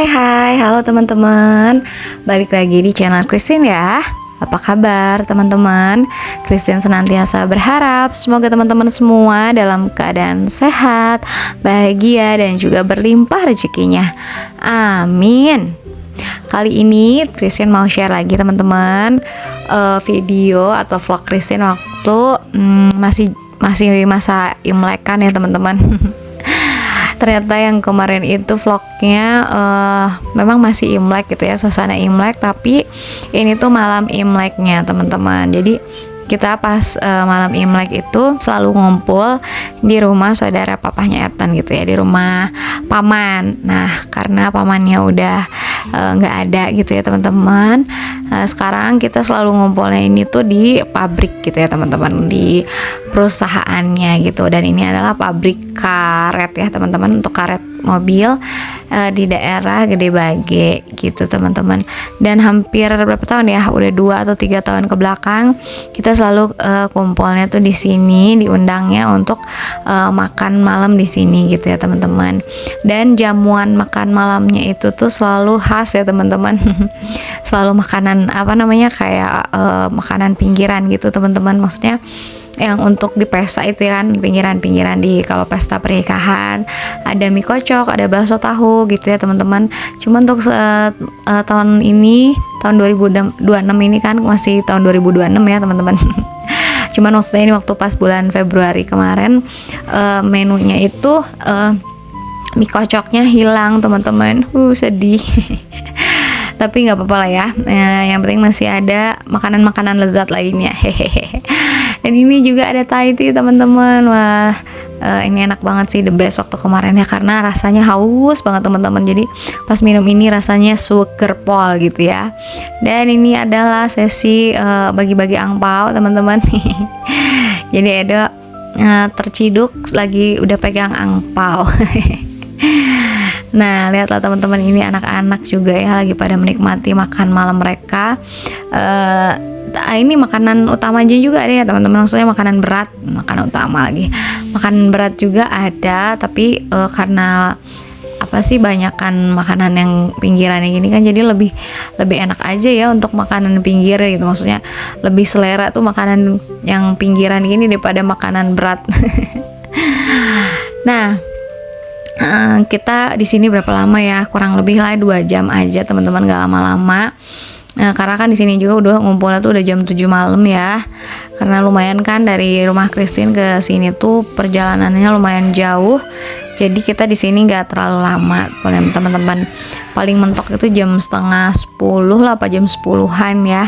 Hai, halo teman-teman. Balik lagi di channel Christine ya. Apa kabar teman-teman? Christine senantiasa berharap semoga teman-teman semua dalam keadaan sehat, bahagia, dan juga berlimpah rezekinya. Amin. Kali ini Christine mau share lagi teman-teman video atau vlog Christine waktu masih masa Imlek kan ya teman-teman. Ternyata yang kemarin itu vlognya memang masih Imlek gitu ya, suasana Imlek, tapi ini tuh malam Imleknya teman-teman. Jadi kita pas malam Imlek itu selalu ngumpul di rumah saudara papahnya Ethan gitu ya, di rumah paman. Nah karena pamannya udah nggak ada gitu ya teman-teman, sekarang kita selalu ngumpulnya ini tuh di pabrik gitu ya teman-teman, di perusahaannya gitu. Dan ini adalah pabrik karet ya teman-teman, untuk karet mobil di daerah Gede Bage gitu teman-teman. Dan hampir berapa tahun ya, udah 2 atau 3 tahun ke belakang kita selalu kumpulnya tuh di sini, diundangnya untuk makan malam di sini gitu ya teman-teman. Dan jamuan makan malamnya itu tuh selalu khas ya teman-teman. Selalu makanan apa namanya, kayak makanan pinggiran gitu teman-teman, maksudnya yang untuk di pesta itu kan, pinggiran-pinggiran di kalau pesta pernikahan ada mie kocok, ada bakso tahu gitu ya teman-teman. Cuma untuk tahun ini, tahun 2026 ini kan masih tahun 2026 ya teman-teman. Cuman maksudnya ini waktu pas bulan Februari kemarin menunya itu mie kocoknya hilang teman-teman. Sedih. Tapi nggak apa-apa lah ya, yang penting masih ada makanan-makanan lezat lainnya. Hehehe. Dan ini juga ada Thai tea teman-teman. Wah, ini enak banget sih, the best waktu kemarin ya, karena rasanya haus banget teman-teman. Jadi pas minum ini rasanya suger pol gitu ya. Dan ini adalah sesi bagi-bagi angpau teman-teman. Jadi ada terciduk lagi udah pegang angpau. Nah lihatlah teman-teman, ini anak-anak juga ya lagi pada menikmati makan malam mereka. Ini makanan utamanya juga ada ya teman-teman, maksudnya makanan berat, makanan utama lagi, makanan berat juga ada. Tapi karena apa sih, banyakan makanan yang pinggiran yang gini kan, jadi lebih enak aja ya untuk makanan pinggir gitu, maksudnya lebih selera tuh makanan yang pinggiran gini daripada makanan berat. Nah kita di sini berapa lama ya, kurang lebih lah 2 jam aja teman-teman, gak lama-lama. Karena kan di sini juga udah ngumpulnya tuh udah jam 7 malam ya, karena lumayan kan dari rumah Christine ke sini tuh perjalanannya lumayan jauh. Jadi kita di sini nggak terlalu lama, teman-teman. Paling mentok itu jam setengah 10 lah, apa jam 10-an ya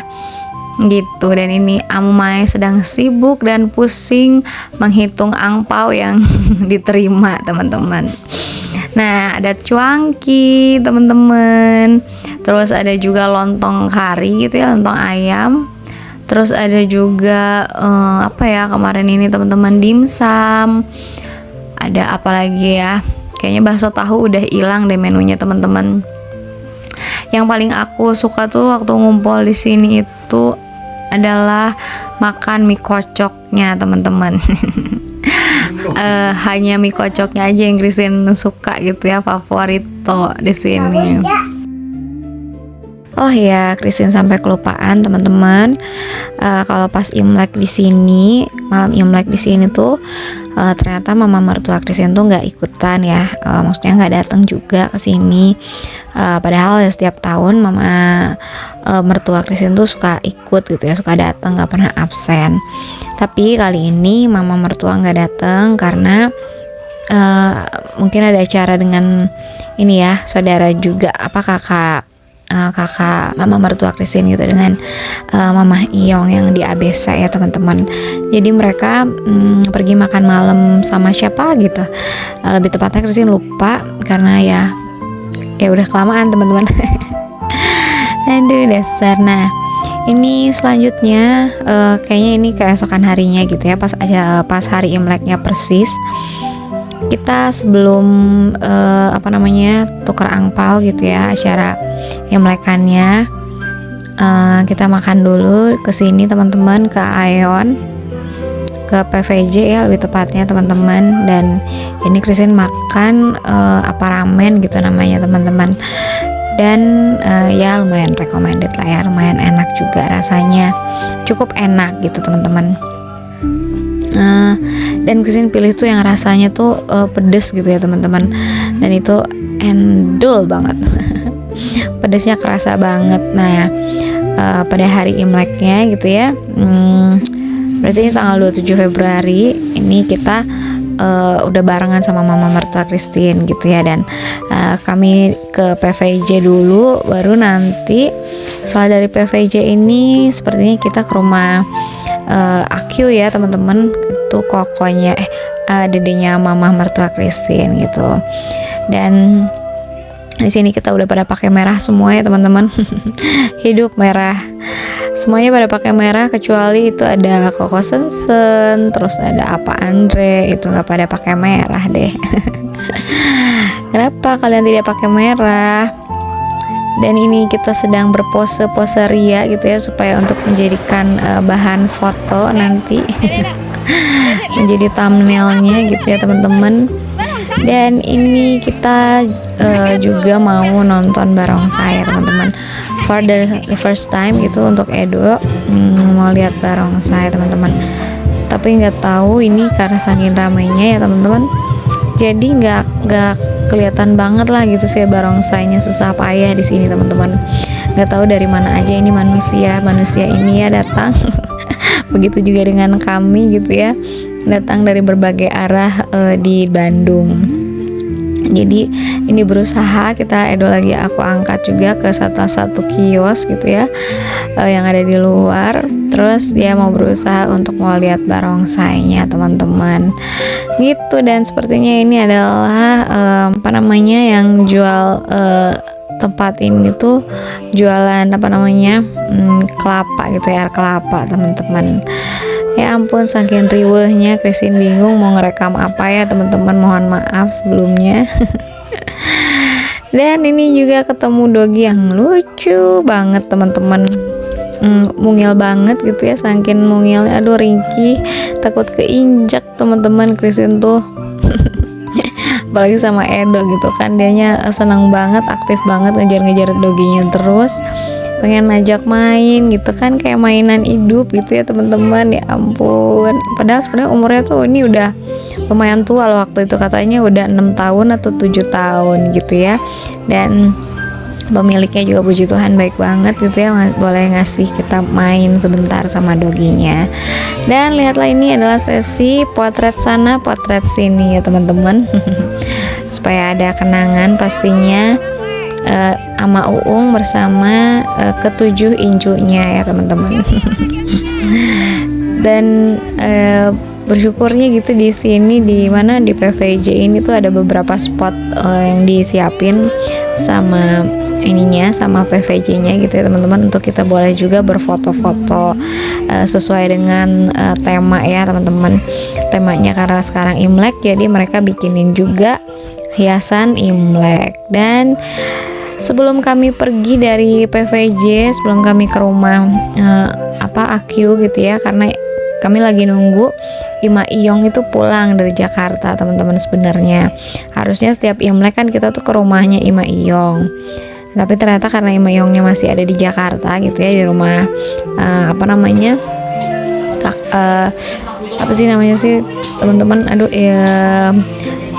gitu. Dan ini Amai sedang sibuk dan pusing menghitung angpau yang diterima teman-teman. Nah ada cuangki teman-teman, terus ada juga lontong kari gitu ya, lontong ayam. Terus ada juga apa ya kemarin ini teman-teman, dimsum. Ada apa lagi ya, kayaknya bakso tahu udah hilang deh menunya teman-teman. Yang paling aku suka tuh waktu ngumpul di sini itu adalah makan mie kocoknya teman-teman. Hanya mie kocoknya aja yang Christine suka gitu ya, favorito di sini. Oh ya, Christine sampai kelupaan teman-teman. Kalau pas Imlek di sini, malam Imlek di sini tuh ternyata mama mertua Christine tuh nggak ikutan ya, maksudnya nggak datang juga ke sini. Padahal ya setiap tahun mama mertua Christine tuh suka ikut gitu ya, suka datang, nggak pernah absen. Tapi kali ini mama mertua nggak datang karena mungkin ada acara dengan ini ya, saudara juga, apa kakak mama mertua Christine gitu, dengan mama Iyong yang di Abesa ya teman-teman. Jadi mereka pergi makan malam sama siapa gitu, lebih tepatnya Christine lupa karena ya udah kelamaan teman-teman. Aduh dasar. Nah ini selanjutnya kayaknya ini keesokan harinya gitu ya, pas hari Imleknya persis. Kita sebelum tukar angpau gitu ya, acara Imlekannya, kita makan dulu ke sini teman-teman, ke Aeon. ke PVJ ya lebih tepatnya teman-teman. Dan ini Christine makan ramen gitu namanya teman-teman. Dan ya lumayan recommended lah ya, lumayan enak juga rasanya, cukup enak gitu teman-teman. Dan Christine pilih tuh yang rasanya tuh pedes gitu ya teman-teman, dan itu endul banget. Pedesnya kerasa banget. Nah pada hari Imleknya gitu ya, berarti ini tanggal 27 Februari ini kita udah barengan sama mama mertua Christine gitu ya. Dan kami ke PVJ dulu, baru nanti setelah dari PVJ ini sepertinya kita ke rumah Akyu ya teman-teman, itu kokonya dedenya mama mertua Christine gitu. Dan di sini kita udah pada pakai merah semua ya teman-teman. Hidup merah, semuanya pada pakai merah kecuali itu ada Koko Sensen, terus ada apa Andre, itu nggak pada pakai merah deh. Kenapa kalian tidak pakai merah? Dan ini kita sedang berpose-pose ria gitu ya, supaya untuk menjadikan bahan foto nanti. Menjadi thumbnailnya gitu ya teman-teman. Dan ini kita juga mau nonton barongsai ya teman-teman, for the first time gitu untuk Edo. Mau lihat barongsai teman-teman, tapi nggak tahu ini karena saking ramainya ya teman-teman, jadi nggak kelihatan banget lah gitu sih barongsainya, susah payah di sini teman-teman. Nggak tahu dari mana aja ini manusia ini ya datang. Begitu juga dengan kami gitu ya, datang dari berbagai arah di Bandung. Jadi ini berusaha kita Edo lagi aku angkat juga ke salah satu kios gitu ya, yang ada di luar. Terus dia mau berusaha untuk mau lihat barongsainya teman-teman gitu. Dan sepertinya ini adalah yang jual tempat ini tuh jualan kelapa gitu ya, air kelapa teman-teman. Ya ampun, saking riwehnya Christine bingung mau ngerekam apa ya teman-teman, mohon maaf sebelumnya. Dan ini juga ketemu dogi yang lucu banget teman-teman, mungil banget gitu ya, saking mungilnya, aduh ringkih, takut keinjak teman-teman Christine tuh. Apalagi sama Edo gitu kan, dianya senang banget, aktif banget ngejar-ngejar doginya terus, pengen ngajak main gitu kan, kayak mainan hidup gitu ya teman-teman. Ya ampun, padahal sebenarnya umurnya tuh ini udah lumayan tua loh, waktu itu katanya udah 6 tahun atau 7 tahun gitu ya. Dan pemiliknya juga puji Tuhan baik banget gitu ya, boleh ngasih kita main sebentar sama doginya. Dan lihatlah, ini adalah sesi potret sana potret sini ya teman-teman. Supaya ada kenangan pastinya ama Uung bersama ketujuh incunya ya teman-teman. Dan bersyukurnya gitu di sini, di mana di PVJ ini tuh ada beberapa spot yang disiapin sama sama PVJ-nya gitu ya teman-teman, untuk kita boleh juga berfoto-foto sesuai dengan tema ya teman-teman. Temanya karena sekarang Imlek, jadi mereka bikinin juga hiasan Imlek. Dan sebelum kami pergi dari PVJ, sebelum kami ke rumah Akyu gitu ya, karena kami lagi nunggu Ima Iyong itu pulang dari Jakarta teman-teman. Sebenarnya harusnya setiap Imlek kan kita tuh ke rumahnya Ima Iyong, tapi ternyata karena Ima Iyongnya masih ada di Jakarta gitu ya, di rumah teman-teman,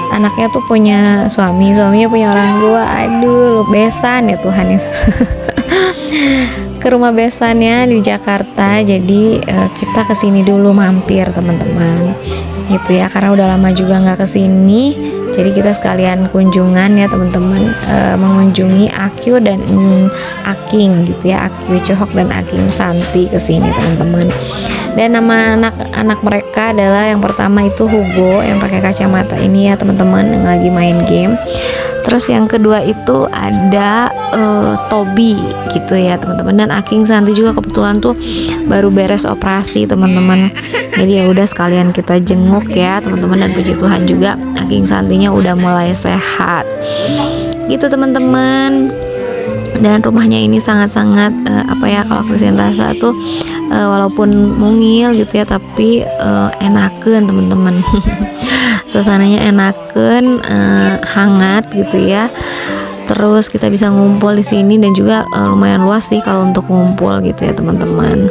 anaknya tuh punya suaminya punya orang tua, besan ya Tuhan Yesus. Ke rumah besannya di Jakarta, jadi kita kesini dulu mampir teman-teman gitu ya, karena udah lama juga nggak kesini, jadi kita sekalian kunjungan ya teman-teman, mengunjungi Akyu dan Aking gitu ya, Akyu Cohok dan Aking Santi kesini teman-teman. Dan nama anak mereka adalah, yang pertama itu Hugo yang pakai kacamata ini ya teman-teman, yang lagi main game. Terus yang kedua itu ada Toby gitu ya teman-teman. Dan Aking Santi juga kebetulan tuh baru beres operasi teman-teman. Jadi ya udah sekalian kita jenguk ya teman-teman, dan puji Tuhan juga Aking Santinya udah mulai sehat. Gitu teman-teman. Dan rumahnya ini sangat-sangat apa ya, kalau Christian rasa tuh walaupun mungil gitu ya, tapi enakeun teman-teman. Suasananya enakeun, hangat gitu ya. Terus kita bisa ngumpul di sini dan juga lumayan luas sih kalau untuk ngumpul gitu ya teman-teman.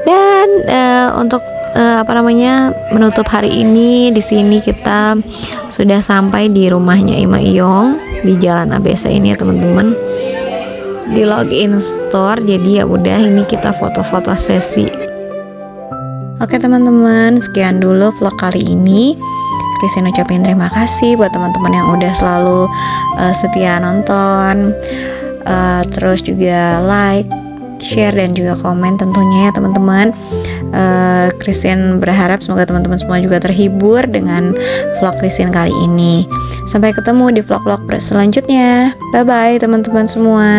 Dan untuk menutup hari ini di sini kita sudah sampai di rumahnya Ima Iyong di Jalan ABC ini ya teman-teman, di login store. Jadi ya udah, ini kita foto-foto sesi. Oke teman-teman, sekian dulu vlog kali ini. Christine ucapin terima kasih buat teman-teman yang udah selalu setia nonton, terus juga like, share dan juga komen tentunya ya teman-teman. Christine berharap semoga teman-teman semua juga terhibur dengan vlog Christine kali ini. Sampai ketemu di vlog-vlog selanjutnya. Bye bye teman-teman semua.